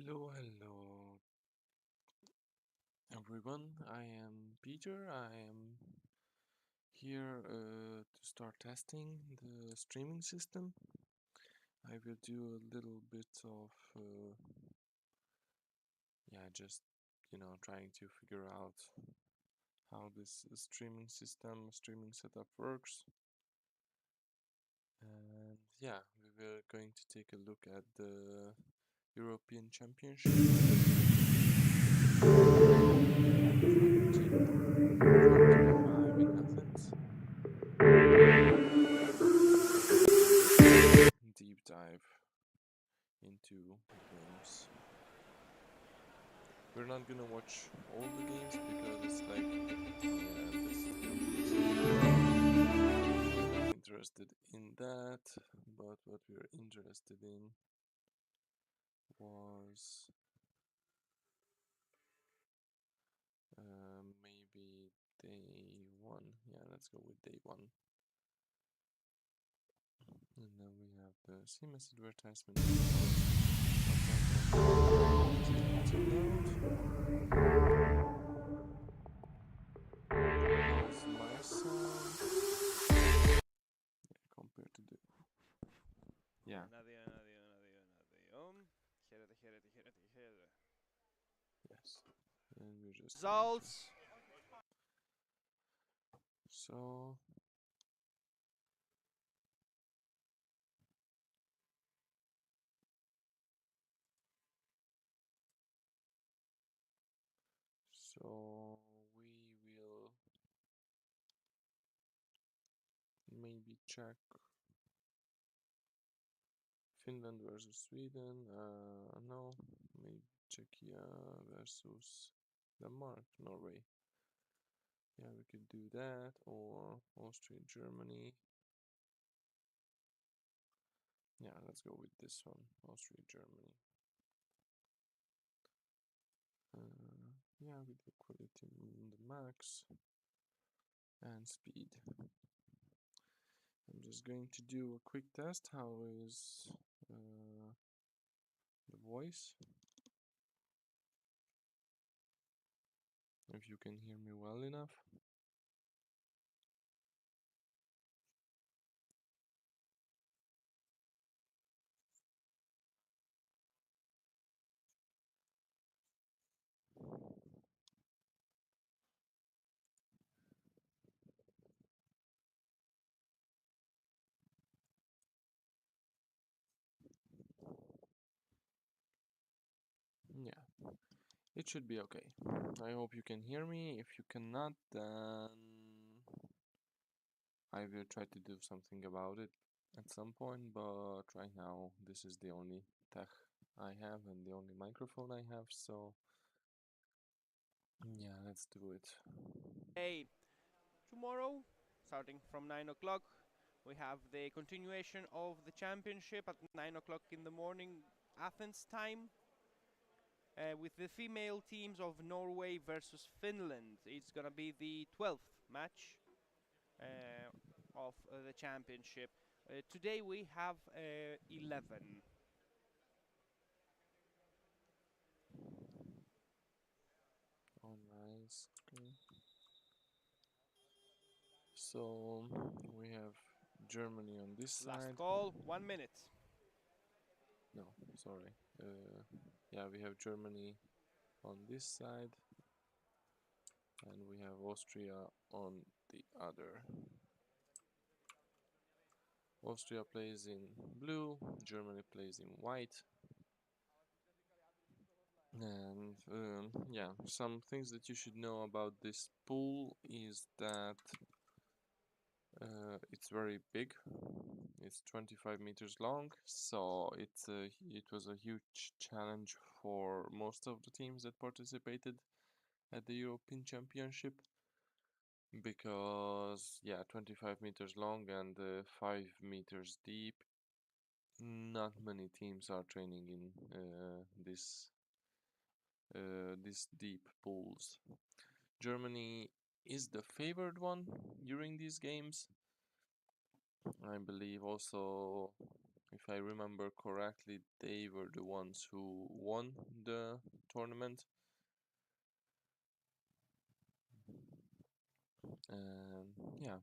Hello, everyone. I am Peter. I am here to start testing the streaming system. I will do a little bit of, just trying to figure out how this streaming setup works. And yeah, we were going to take a look at the European Championship. In Athens. Deep dive into games. We're not gonna watch all the games because it's like, we're not interested in that, but what we were interested in was maybe day one. Yeah, let's go with day one. And then we have the CMS advertisement. How's my sound? Yeah, compared to the... Yeah. Yes. And we're just... Results. So... So we will maybe check Finland versus Sweden. No, maybe Czechia versus Denmark, Norway. Yeah, we could do that, or Austria, Germany. Yeah, let's go with this one, Austria, Germany. Yeah, with the quality on the max and speed. I'm just going to do a quick test. How is the voice? If you can hear me well enough. Yeah, it should be okay. I hope you can hear me. If you cannot, then I will try to do something about it at some point, but right now this is the only tech I have and the only microphone I have, so yeah, let's do it. Hey, tomorrow, starting from 9 o'clock, we have the continuation of the championship at 9 o'clock in the morning, Athens time, with the female teams of Norway versus Finland. It's gonna be the 12th match of the championship. Today we have 11. Oh, nice. Okay. So we have Germany on this Last side. call, 1 minute. No, sorry. Yeah, we have Germany on this side, and we have Austria on the other. Austria plays in blue, Germany plays in white. And yeah, some things that you should know about this pool is that it's very big. It's 25 meters long, so it was a huge challenge for most of the teams that participated at the European Championship, because yeah, 25 meters long and 5 meters deep. Not many teams are training in these deep pools. Germany is the favored one during these games. I believe also If I remember correctly, they were the ones who won the tournament. And yeah,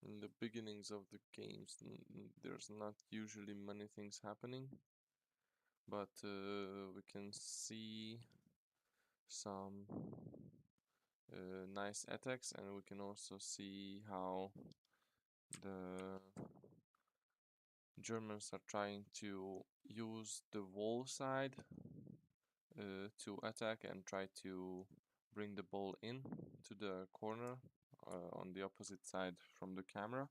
in the beginnings of the games, there's not usually many things happening, but we can see some nice attacks, and we can also see how the Germans are trying to use the wall side to attack and try to bring the ball in to the corner on the opposite side from the camera.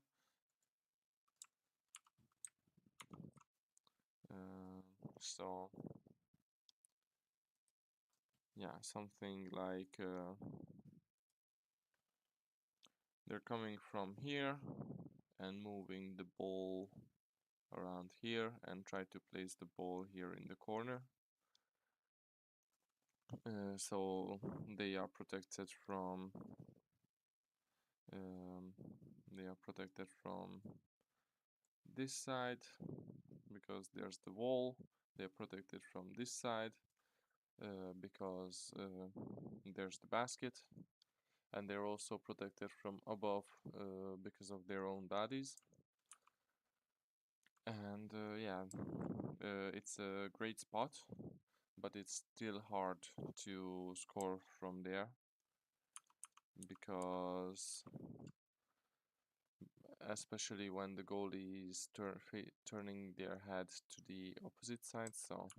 So yeah, something like they're coming from here and moving the ball around here and try to place the ball here in the corner. So they are protected from um, this side because there's the wall. They're protected from this side because there's the basket, and they're also protected from above because of their own bodies. And yeah, it's a great spot, but it's still hard to score from there because especially when the goalie is turning their head to the opposite side, so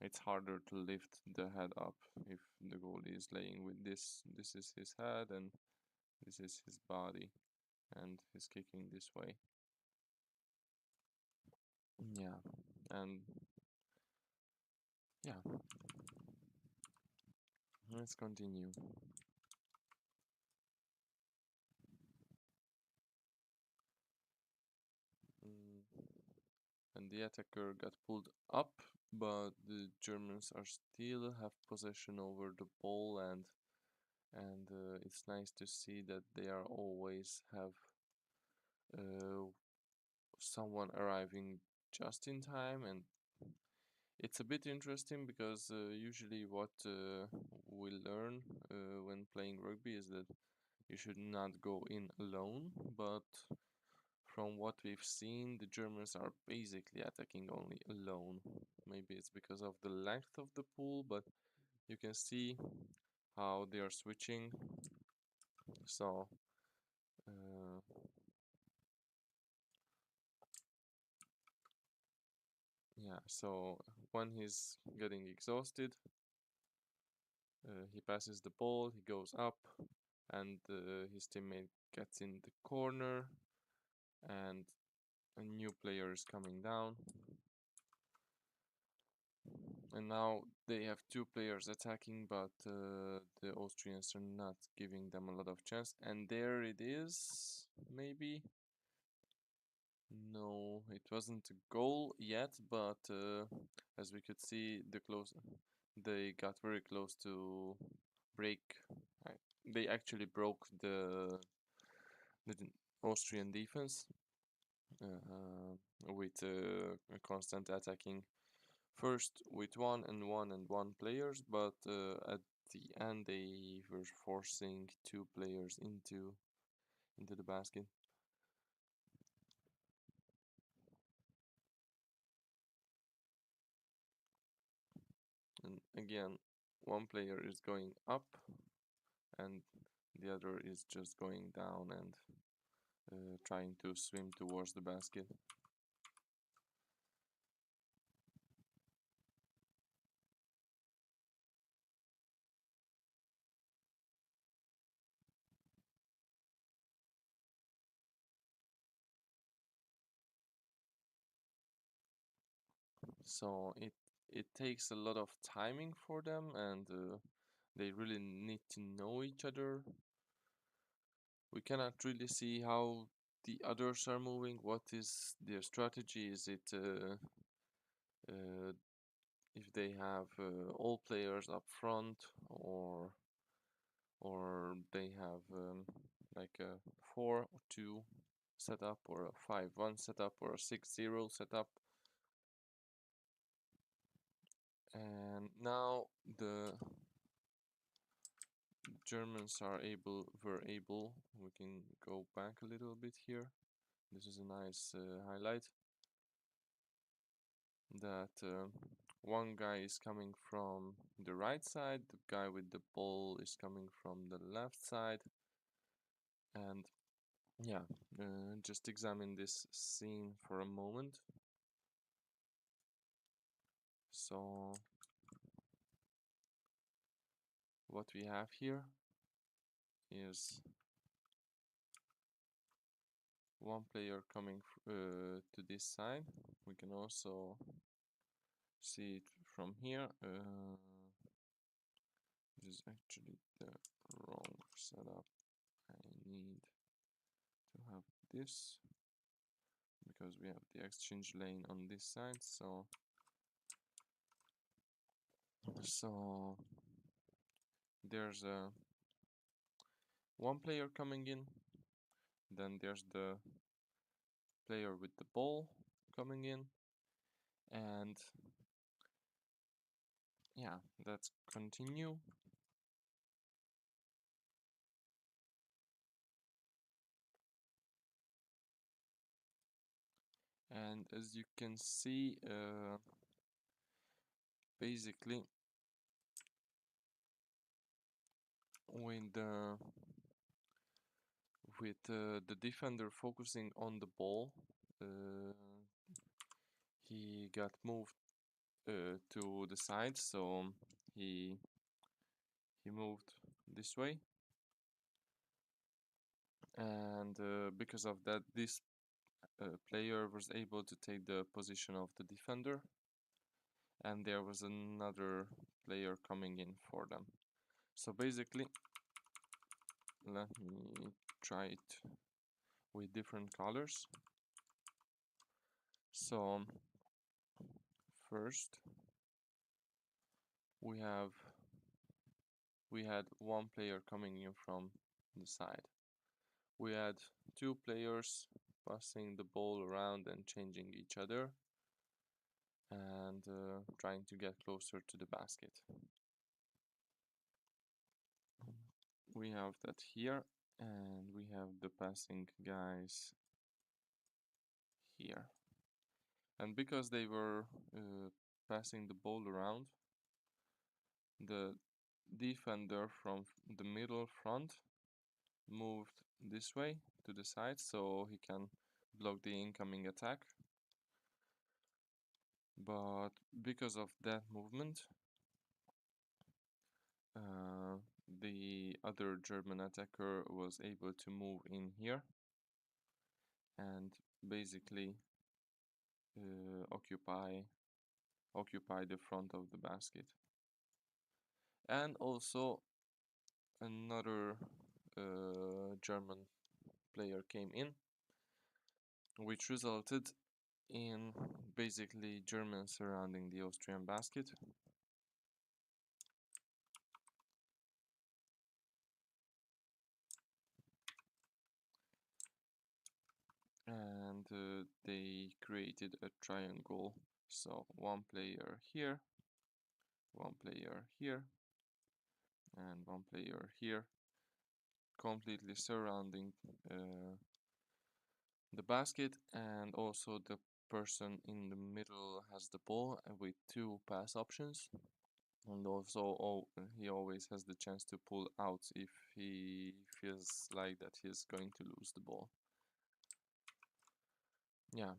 it's harder to lift the head up if the goalie is laying with this. This is his head and this is his body, and he's kicking this way. Yeah, and yeah, let's continue. Mm, and the attacker got pulled up, but the Germans are still have possession over the ball, and it's nice to see that they are always have uh, someone arriving just in time. And it's a bit interesting because usually what we learn when playing rugby is that you should not go in alone, but from what we've seen, the Germans are basically attacking only alone. Maybe it's because of the length of the pool, but you can see how they are switching. So, uh, yeah, so when he's getting exhausted, he passes the ball, he goes up, and his teammate gets in the corner, and a new player is coming down. And now they have two players attacking, but the Austrians are not giving them a lot of chance. And there it is, maybe. No, it wasn't a goal yet, but as we could see, they got very close to break. They actually broke the Austrian defense with a constant attacking. First with one players, but at the end they were forcing two players into the basket. And again, one player is going up and the other is just going down and trying to swim towards the basket. So it takes a lot of timing for them, and they really need to know each other. We cannot really see how the others are moving. What is their strategy? Is it if they have all players up front, or they have like a 4-2 setup, or a 5-1 setup, or a 6-0 setup. And now the Germans were able, we can go back a little bit here. This is a nice highlight, that one guy is coming from the right side, the guy with the ball is coming from the left side. And yeah, just examine this scene for a moment. So what we have here is one player coming to this side. We can also see it from here. This is actually the wrong setup. I need to have this, because we have the exchange lane on this side. So there's one player coming in, then there's the player with the ball coming in, and yeah, let's continue. And as you can see, basically with the defender focusing on the ball, uh, he got moved to the side, so he moved this way, and because of that, this player was able to take the position of the defender, and there was another player coming in for them. So basically, let me try it with different colors. So first we had one player coming in from the side. We had two players passing the ball around and changing each other, and trying to get closer to the basket. We have that here, and we have the passing guys here. And because they were passing the ball around, the defender from the middle front moved this way to the side, so he can block the incoming attack. But because of that movement, the other German attacker was able to move in here and basically occupy the front of the basket. And also another German player came in, which resulted in basically Germans surrounding the Austrian basket. And they created a triangle. So one player here, one player here, and one player here, completely surrounding the basket. And also the person in the middle has the ball with two pass options, and also he always has the chance to pull out if he feels like that he's going to lose the ball. Yeah,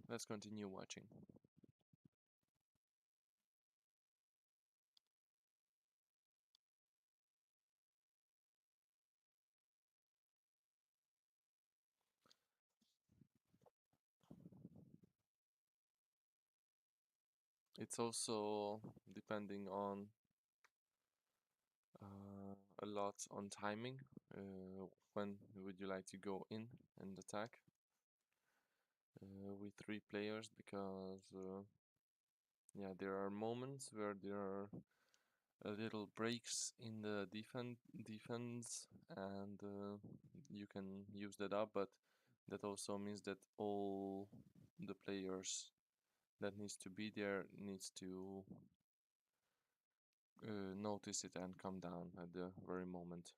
let's continue watching. It's also depending on a lot on timing. When would you like to go in and attack? with three players because yeah, there are moments where there are little breaks in the defense, and you can use that up, but that also means that all the players that needs to be there needs to notice it and come down at the very moment.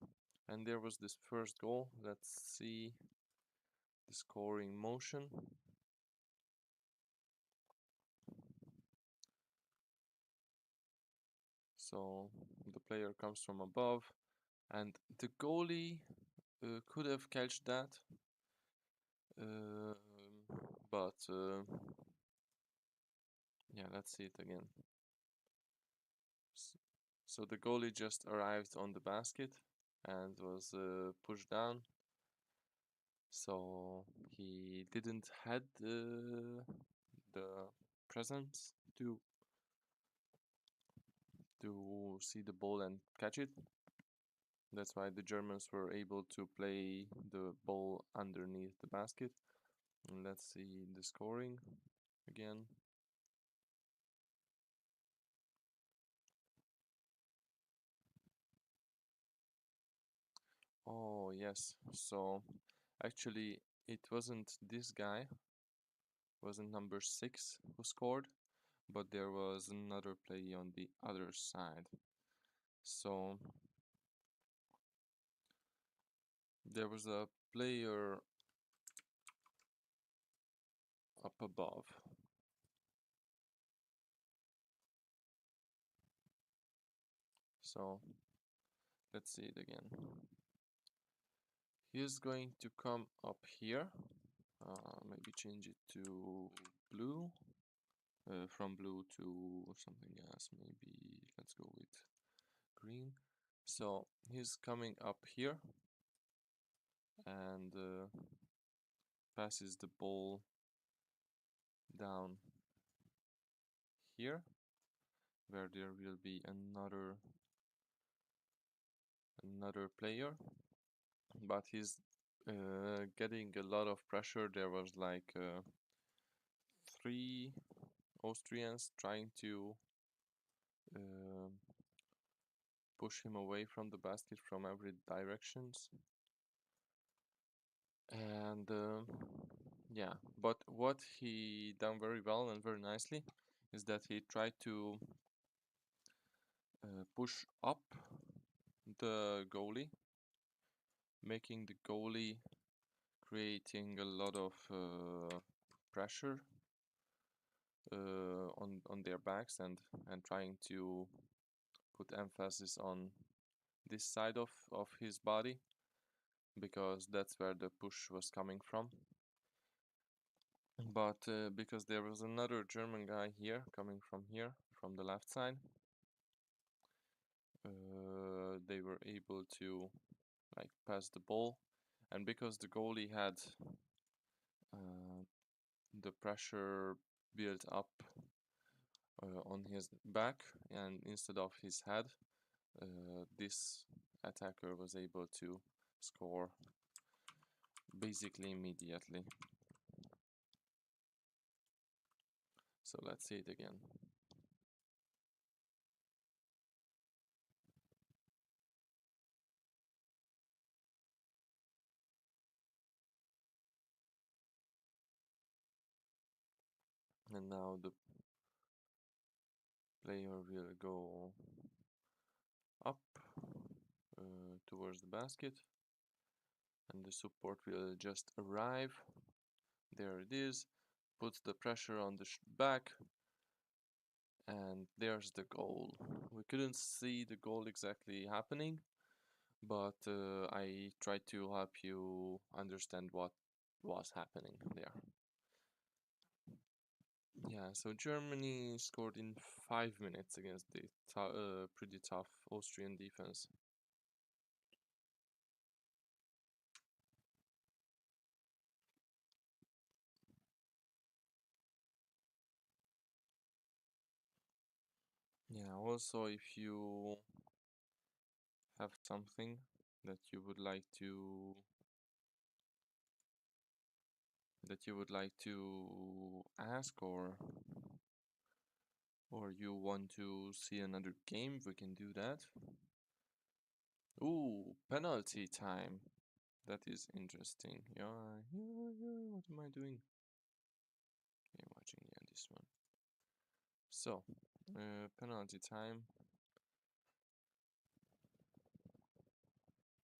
And there was this first goal. Let's see the scoring motion. So the player comes from above, and the goalie could have catched that, um, but yeah, let's see it again. So the goalie just arrived on the basket and was pushed down. So he didn't had the presence to see the ball and catch it. That's why the Germans were able to play the ball underneath the basket. And let's see the scoring again. Oh, yes. So actually, it wasn't this guy, wasn't number 6 who scored, but there was another play on the other side. So there was a player up above. So let's see it again. He's going to come up here. Maybe change it to blue. From blue to something else. Maybe let's go with green. So he's coming up here and passes the ball down here, where there will be another player, but he's getting a lot of pressure. There was like 3 Austrians trying to uh, push him away from the basket from every directions. And yeah, but what he done very well and very nicely is that he tried to push up the goalie, making the goalie creating a lot of pressure on their backs, and trying to put emphasis on this side of his body, because that's where the push was coming from. But because there was another German guy here coming from here, from the left side, they were able to like pass the ball, and because the goalie had uh, the pressure built up on his back and instead of his head, this attacker was able to score basically immediately. So let's see it again. And now the player will go up towards the basket, and the support will just arrive. There it is, puts the pressure on the back, and there's the goal. We couldn't see the goal exactly happening, but I tried to help you understand what was happening there. Yeah, so Germany scored in 5 minutes against the pretty tough Austrian defense. Yeah, also if you have something that you would like to that you would like to ask, or you want to see another game, we can do that. Ooh, penalty time. That is interesting. Yeah, what am I doing? Okay, I'm watching, yeah, this one. So, penalty time.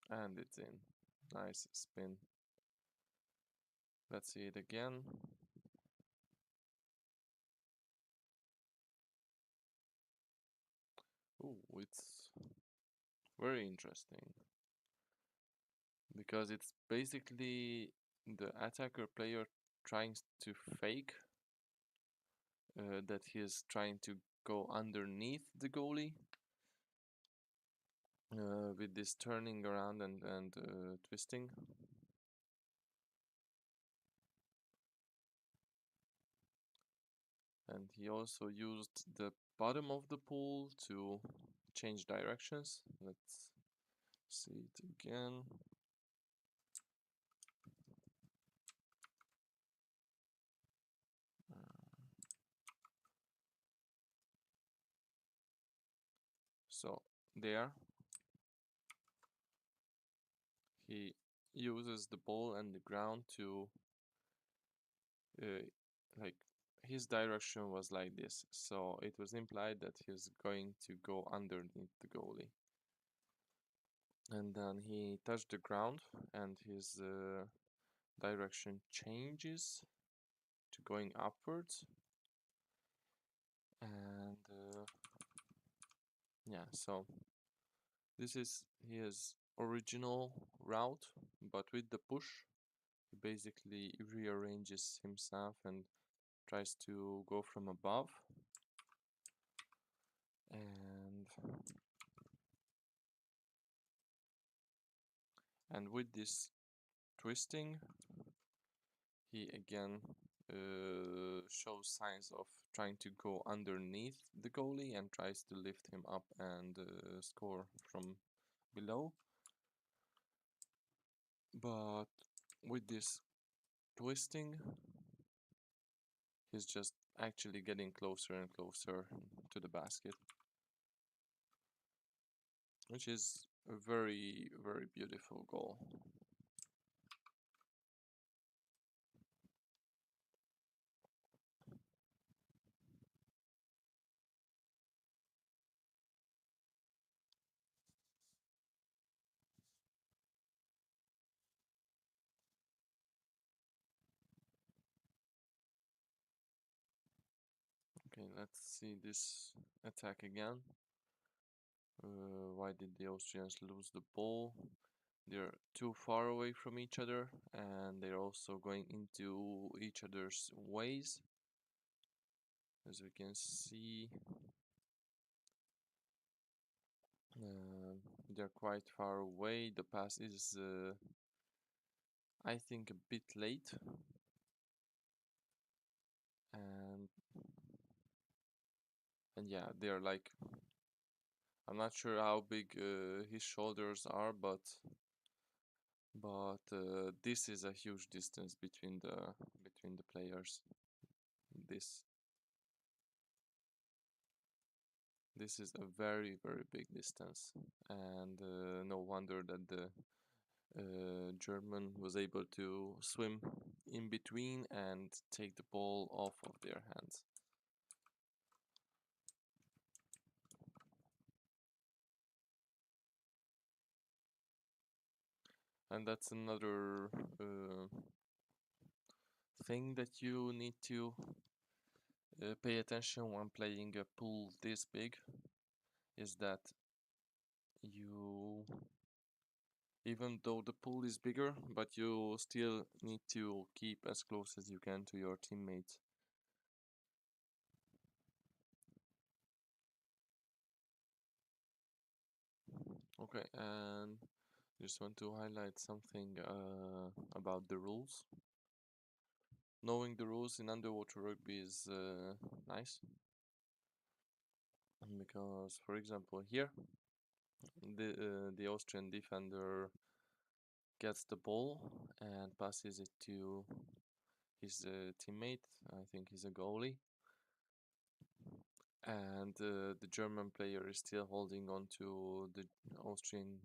And it's in. Nice spin. Let's see it again. Ooh, it's very interesting. Because it's basically the attacker player trying to fake that he is trying to go underneath the goalie with this turning around and twisting. And he also used the bottom of the pool to change directions. Let's see it again. So there he uses the ball and the ground to uh, like his direction was like this, so it was implied that he's going to go underneath the goalie. And then he touched the ground and his direction changes to going upwards. And yeah, so this is his original route, but with the push, he basically rearranges himself and tries to go from above. And with this twisting, he again shows signs of trying to go underneath the goalie and tries to lift him up and score from below. But with this twisting, he's just actually getting closer and closer to the basket, which is a very, very beautiful goal. Okay, let's see this attack again. Why did the Austrians lose the ball? They're too far away from each other, and they're also going into each other's ways. As we can see, they're quite far away. The pass is, I think, a bit late. And yeah, they're like, I'm not sure how big his shoulders are, but this is a huge distance between the players. This this is a very, very big distance, and no wonder that the German was able to swim in between and take the ball off of their hands. And that's another thing that you need to pay attention when playing a pool this big, is that you, even though the pool is bigger, but you still need to keep as close as you can to your teammates. Okay, and just want to highlight something about the rules. Knowing the rules in underwater rugby is nice, because, for example, here the Austrian defender gets the ball and passes it to his teammate. I think he's a goalie. And the German player is still holding on to the Austrian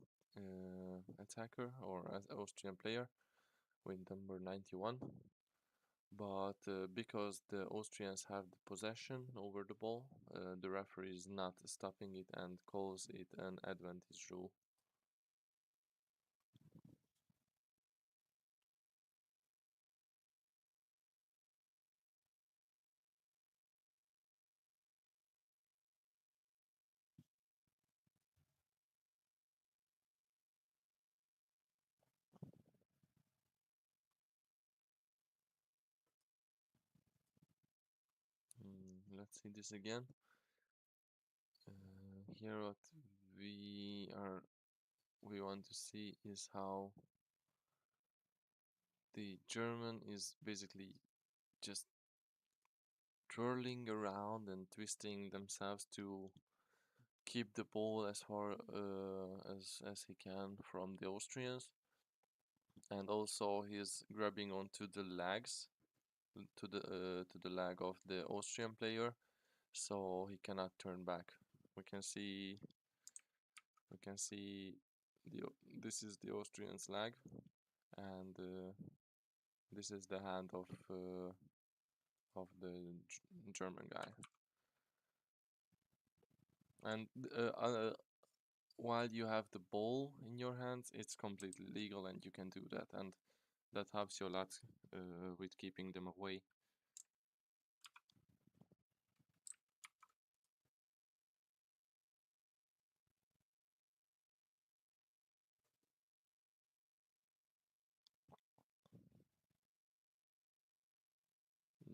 attacker or Austrian player with number 91. But because the Austrians have the possession over the ball, the referee is not stopping it and calls it an advantage rule. Let's see this again. Here what we are we want to see is how the German is basically just twirling around and twisting themselves to keep the ball as far as he can from the Austrians, and also he's grabbing onto the legs to the leg of the Austrian player, so he cannot turn back. We can see we can see the this is the Austrian's leg, and this is the hand of the German guy. And while you have the ball in your hands, it's completely legal and you can do that, and that helps you a lot with keeping them away.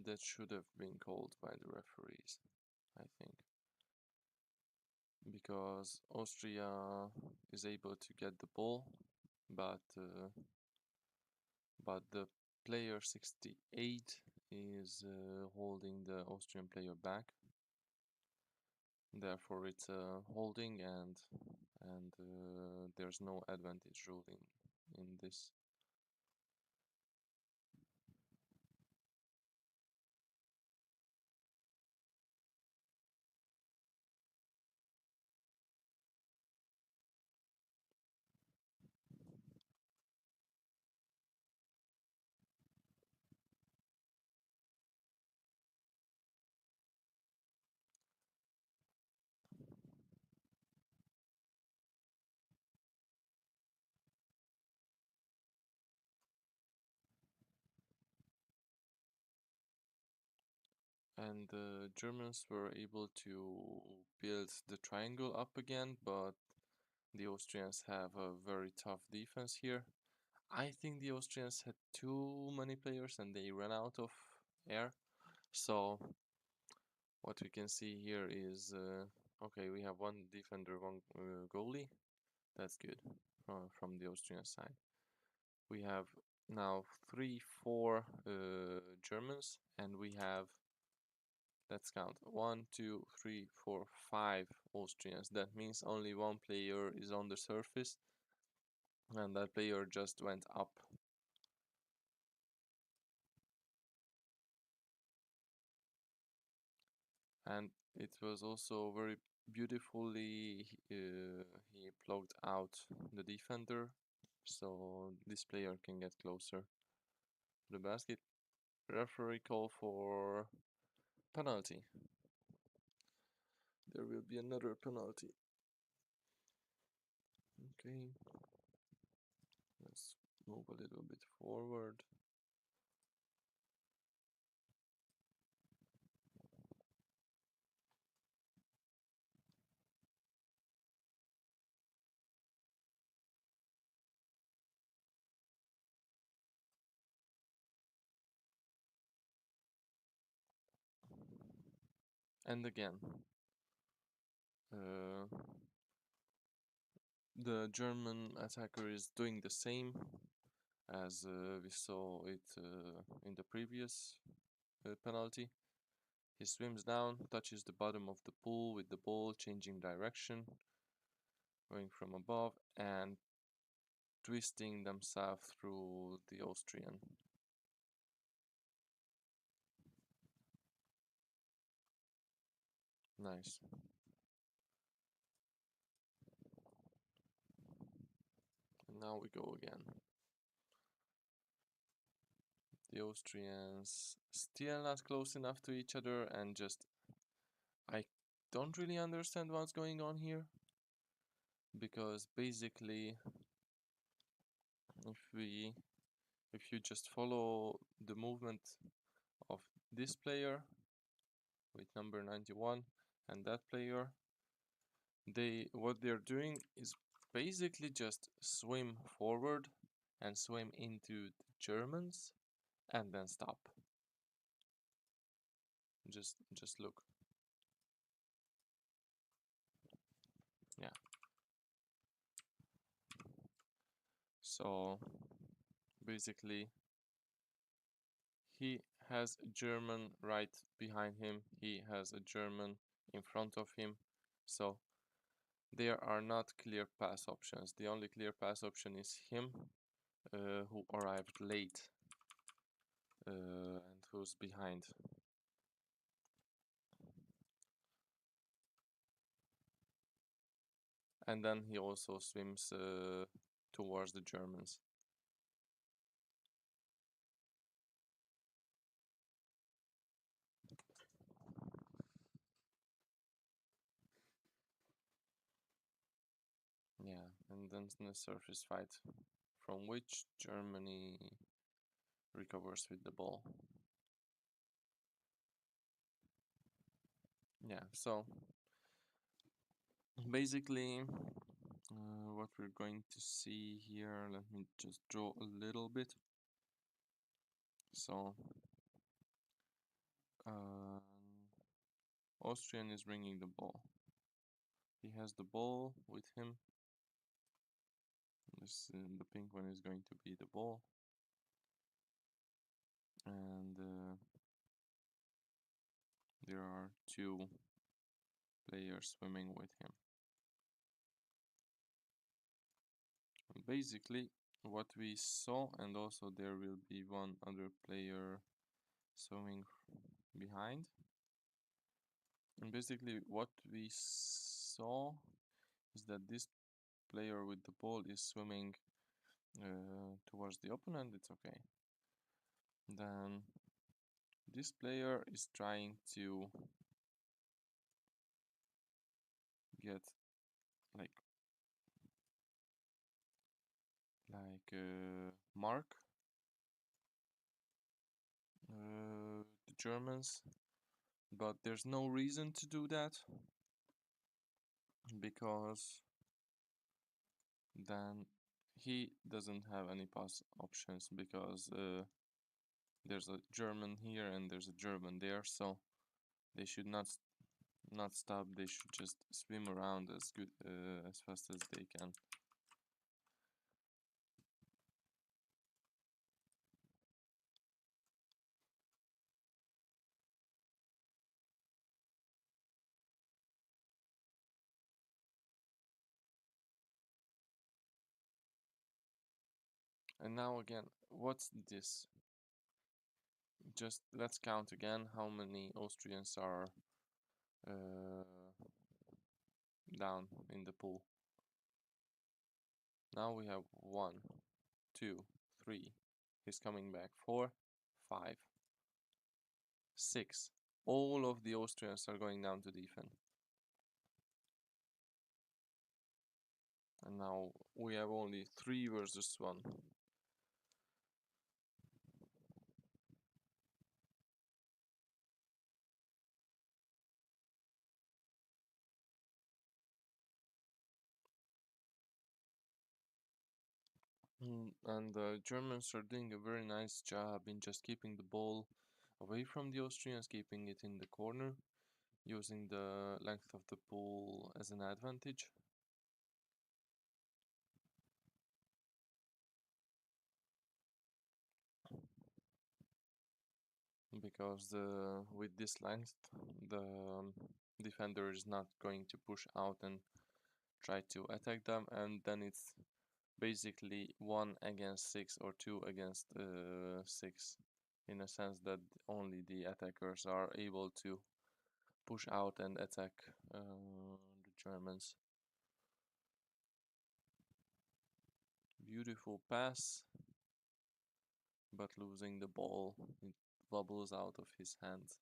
That should have been called by the referees, I think, because Austria is able to get the ball, but the player 68 is holding the Austrian player back. Therefore, it's holding, and there's no advantage rule in this. And the Germans were able to build the triangle up again, but the Austrians have a very tough defense here. I think the Austrians had too many players and they ran out of air. So what we can see here is okay, we have one defender, one goalie. That's good from the Austrian side. We have now 3, 4 Germans, and we have, let's count, 1, 2, 3, 4, 5 Austrians. That means only one player is on the surface, and that player just went up. And it was also very beautifully he plugged out the defender, so this player can get closer to the basket. Referee call for penalty. There will be another penalty. Okay, let's move a little bit forward. And again, uh, the German attacker is doing the same as we saw it in the previous penalty. He swims down, touches the bottom of the pool with the ball, changing direction, going from above, and twisting themselves through the Austrian. Nice. And now we go again. The Austrians still not close enough to each other, and just I don't really understand what's going on here, because basically if you just follow the movement of this player with number 91 and that player, what they're doing is basically just swim forward and swim into the Germans and then stop. Just look. Yeah. So basically he has a German right behind him, he has a German in front of him, so there are not clear pass options. The only clear pass option is him, who arrived late and who's behind. And then he also swims towards the Germans. Yeah, and then the surface fight, from which Germany recovers with the ball. Yeah, so basically what we're going to see here, let me just draw a little bit. So Austrian is bringing the ball. He has the ball with him. The pink one is going to be the ball. And there are two players swimming with him. And basically what we saw, and also there will be one other player swimming behind. And basically what we saw is that this player with the ball is swimming towards the opponent. It's okay. Then this player is trying to get like mark the Germans, but there's no reason to do that, because then he doesn't have any pass options, because there's a German here and there's a German there, so they should not stop. They should just swim around as fast as they can. And now again, what's this? Just let's count again how many Austrians are down in the pool. Now we have 1, 2, 3. He's coming back. 4, 5, 6. All of the Austrians are going down to defend. And now we have only 3 versus 1. And the Germans are doing a very nice job in just keeping the ball away from the Austrians, keeping it in the corner, using the length of the pool as an advantage. Because with this length, the defender is not going to push out and try to attack them, and then it's basically 1 against 6 or 2 against 6, in a sense that only the attackers are able to push out and attack the Germans. Beautiful pass, but losing the ball, it wobbles out of his hands.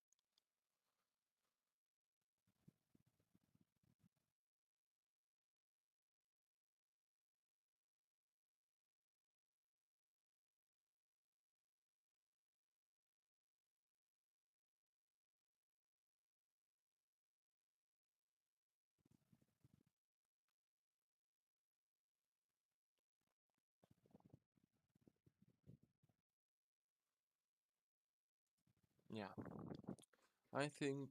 Yeah, I think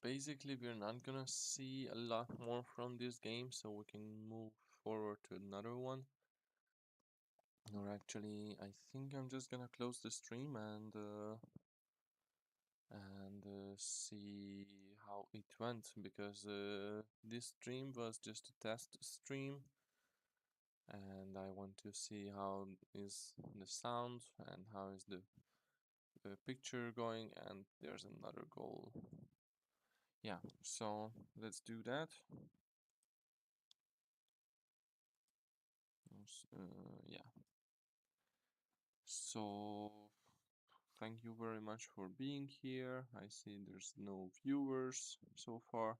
basically we're not gonna see a lot more from this game, so we can move forward to another one. Or actually, I think I'm just gonna close the stream and see how it went, because this stream was just a test stream and I want to see how is the sound and how is the picture going, and there's another goal. Yeah, so let's do that. Yeah, so thank you very much for being here. I see there's no viewers so far.